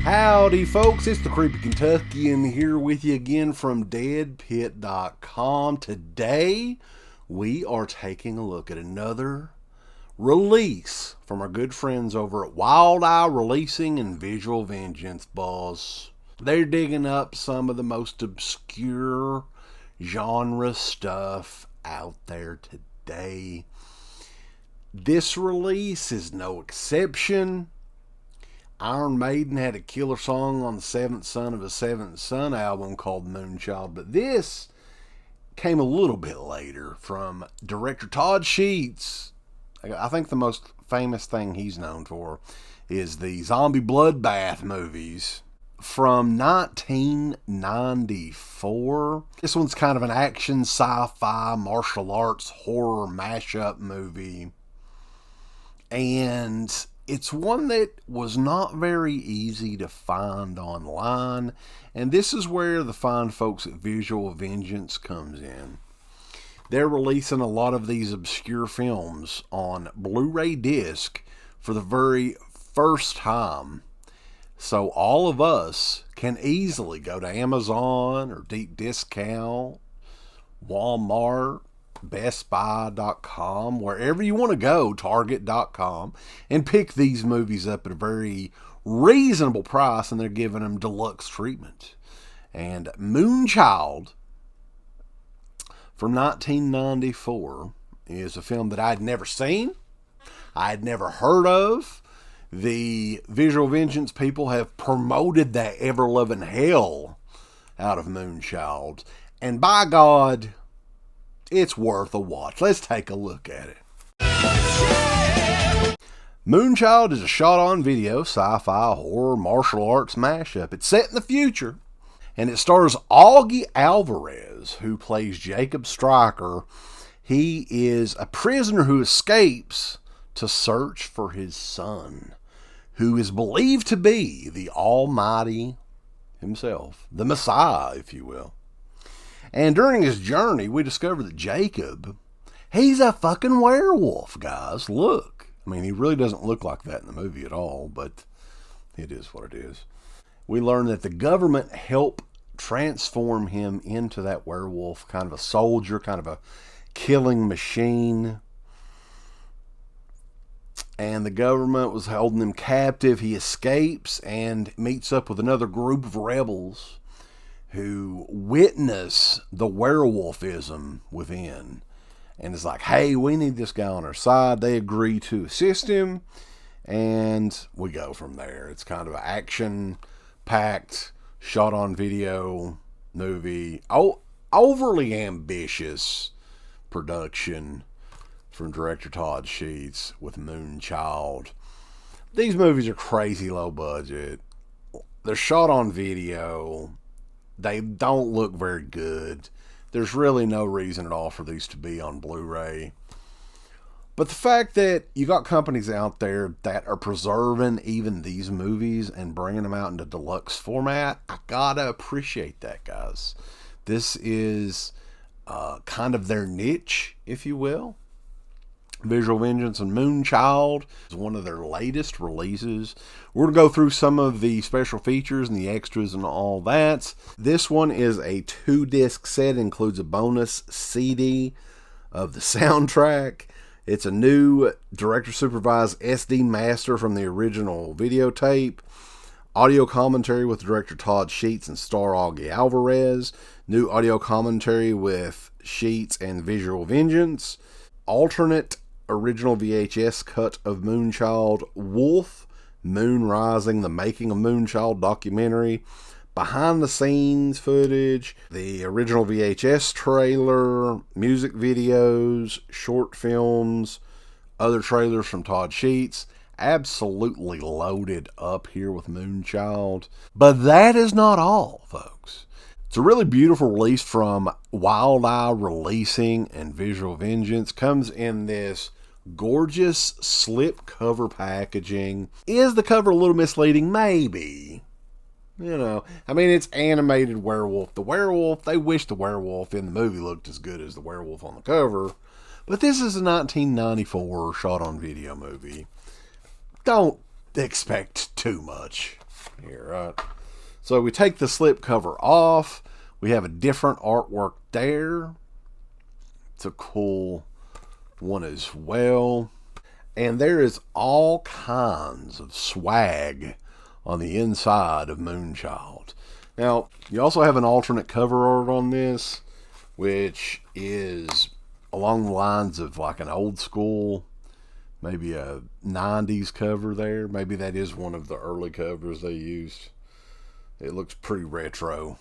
Howdy folks, it's the Creepy Kentuckian here with you again from DEADPIT.com. Today we are taking a look at another release from our good friends over at Wild Eye Releasing and Visual Vengeance, boss. They're digging up some of the most obscure genre stuff out there today. This release is no exception. Iron Maiden had a killer song on the Seventh Son of a Seventh Son album called Moonchild, but this came a little bit later from director Todd Sheets. I think the most famous thing he's known for is the zombie bloodbath movies from 1994. This one's kind of an action, sci-fi, martial arts, horror mashup movie. And it's one that was not very easy to find online. And this is where the fine folks at Visual Vengeance comes in. They're releasing a lot of these obscure films on Blu-ray disc for the very first time. So all of us can easily go to Amazon or Deep Discount, Walmart, BestBuy.com, wherever you want to go, Target.com, and pick these movies up at a very reasonable price, and they're giving them deluxe treatment. And Moonchild from 1994 is a film that I'd never seen. I had never heard of. The Visual Vengeance people have promoted that ever-loving hell out of Moonchild. And by God, it's worth a watch. Let's take a look at it. Moonchild is a shot-on-video, sci-fi, horror, martial arts mashup. It's set in the future. And it stars Augie Alvarez, who plays Jacob Stryker. He is a prisoner who escapes to search for his son, who is believed to be the Almighty himself, the Messiah, if you will. And during his journey, we discover that Jacob, he's a fucking werewolf, guys. Look. I mean, he really doesn't look like that in the movie at all, but it is what it is. We learn that the government helped transform him into that werewolf, kind of a soldier, kind of a killing machine. And the government was holding him captive. He escapes and meets up with another group of rebels who witness the werewolfism within. And it's like, hey, we need this guy on our side. They agree to assist him. And we go from there. It's kind of an action-packed, shot-on-video movie. Overly ambitious production from director Todd Sheets with Moonchild. These movies are crazy low budget. They're shot on video. They don't look very good. There's really no reason at all for these to be on Blu-ray. But the fact that you got companies out there that are preserving even these movies and bringing them out into deluxe format, I gotta appreciate that, guys. This is kind of their niche, if you will. Visual Vengeance and Moonchild is one of their latest releases. We're going to go through some of the special features and the extras and all that. This one is a 2-disc set. It includes a bonus CD of the soundtrack. It's a new director-supervised SD master from the original videotape. Audio commentary with director Todd Sheets and star Augie Alvarez. New audio commentary with Sheets and Visual Vengeance. Alternate original VHS cut of Moonchild, Wolf, Moon Rising, the Making of Moonchild documentary, behind the scenes footage, the original VHS trailer, music videos, short films, other trailers from Todd Sheets. Absolutely loaded up here with Moonchild. But that is not all, folks. It's a really beautiful release from Wild Eye Releasing and Visual Vengeance. Comes in this gorgeous slip cover packaging. Is the cover a little misleading? Maybe. You know, I mean, it's animated werewolf. The werewolf, they wish the werewolf in the movie looked as good as the werewolf on the cover. But this is a 1994 shot on video movie. Don't expect too much. here, right? So we take the slip cover off. We have a different artwork there. It's a cool one as well. And there is all kinds of swag on the inside of Moonchild. Now, you also have an alternate cover art on this, which is along the lines of like an old school, maybe a 90s cover there. Maybe that is one of the early covers they used. It looks pretty retro.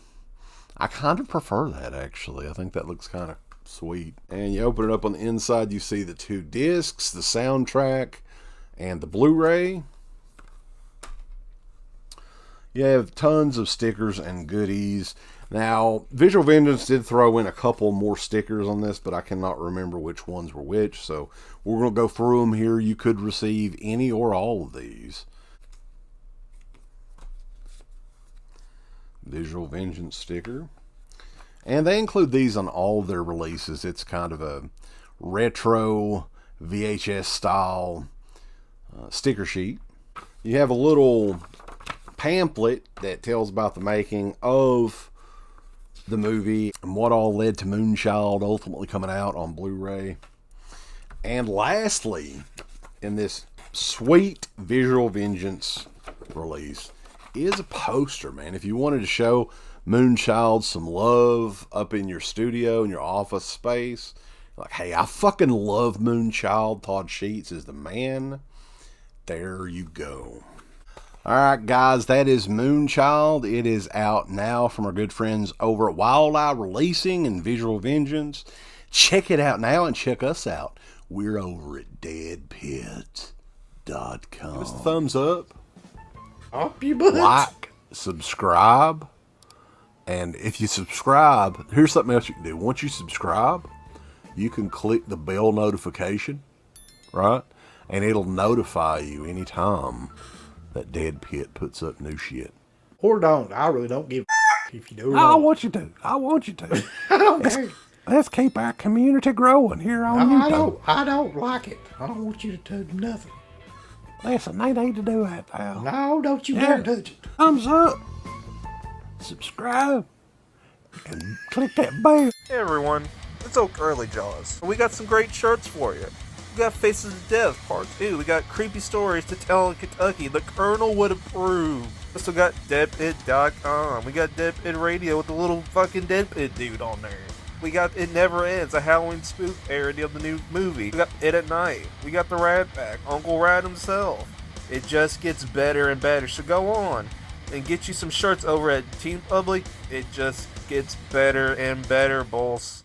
I kind of prefer that, actually. I think that looks kind of sweet. And you open it up on the inside, you see the 2 discs, the soundtrack, and the Blu-ray. You have tons of stickers and goodies. Now, Visual Vengeance did throw in a couple more stickers on this, but I cannot remember which ones were which, so we're going to go through them here. You could receive any or all of these. Visual Vengeance sticker. And they include these on all of their releases. It's kind of a retro VHS style sticker sheet. You have a little pamphlet that tells about the making of the movie and what all led to Moonchild ultimately coming out on Blu-ray. And lastly, in this sweet Visual Vengeance release, is a poster, man. If you wanted to show Moonchild some love up in your studio, in your office space, like, hey, I fucking love Moonchild. Todd Sheets is the man. There you go. Alright, guys, that is Moonchild. It is out now from our good friends over at Wild Eye Releasing and Visual Vengeance. Check it out now and check us out. We're over at DEADPIT.com. Give us a thumbs up. Up your butt. Like, subscribe. And if you subscribe, here's something else you can do. Once you subscribe, you can click the bell notification, right? And it'll notify you anytime that Dead Pit puts up new shit. Or don't. I really don't give a if you do or I don't. want you to. I want you to. I don't care. Let's keep our community growing here on YouTube. I don't like it. I don't want you to do nothing. Listen, they need to do that, pal. No, don't you dare touch it. Thumbs up. Subscribe. And click that bell. Hey everyone, it's Oak Early Jaws. We got some great shirts for you. We got Faces of Death Part 2. We got Creepy Stories to Tell in Kentucky. The Colonel Would Approve. We also got DEADPIT.com. We got DEADPIT Radio with the little fucking DEADPIT dude on there. We got It Never Ends, a Halloween spook parody of the new movie. We got It at Night. We got the Rat Pack, Uncle Rat himself. It just gets better and better, so go on and get you some shirts over at Team Public. It just gets better and better, boss.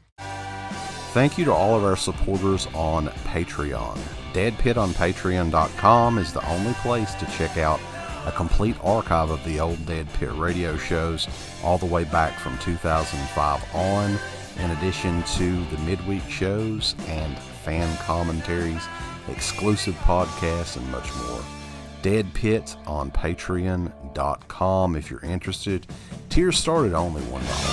Thank you to all of our supporters on Patreon. DEADPIT on Patreon.com is the only place to check out a complete archive of the old Dead Pit radio shows all the way back from 2005 on, in addition to the midweek shows and fan commentaries, exclusive podcasts, and much more. Dead Pit on Patreon.com if you're interested. Tiers start at only $1.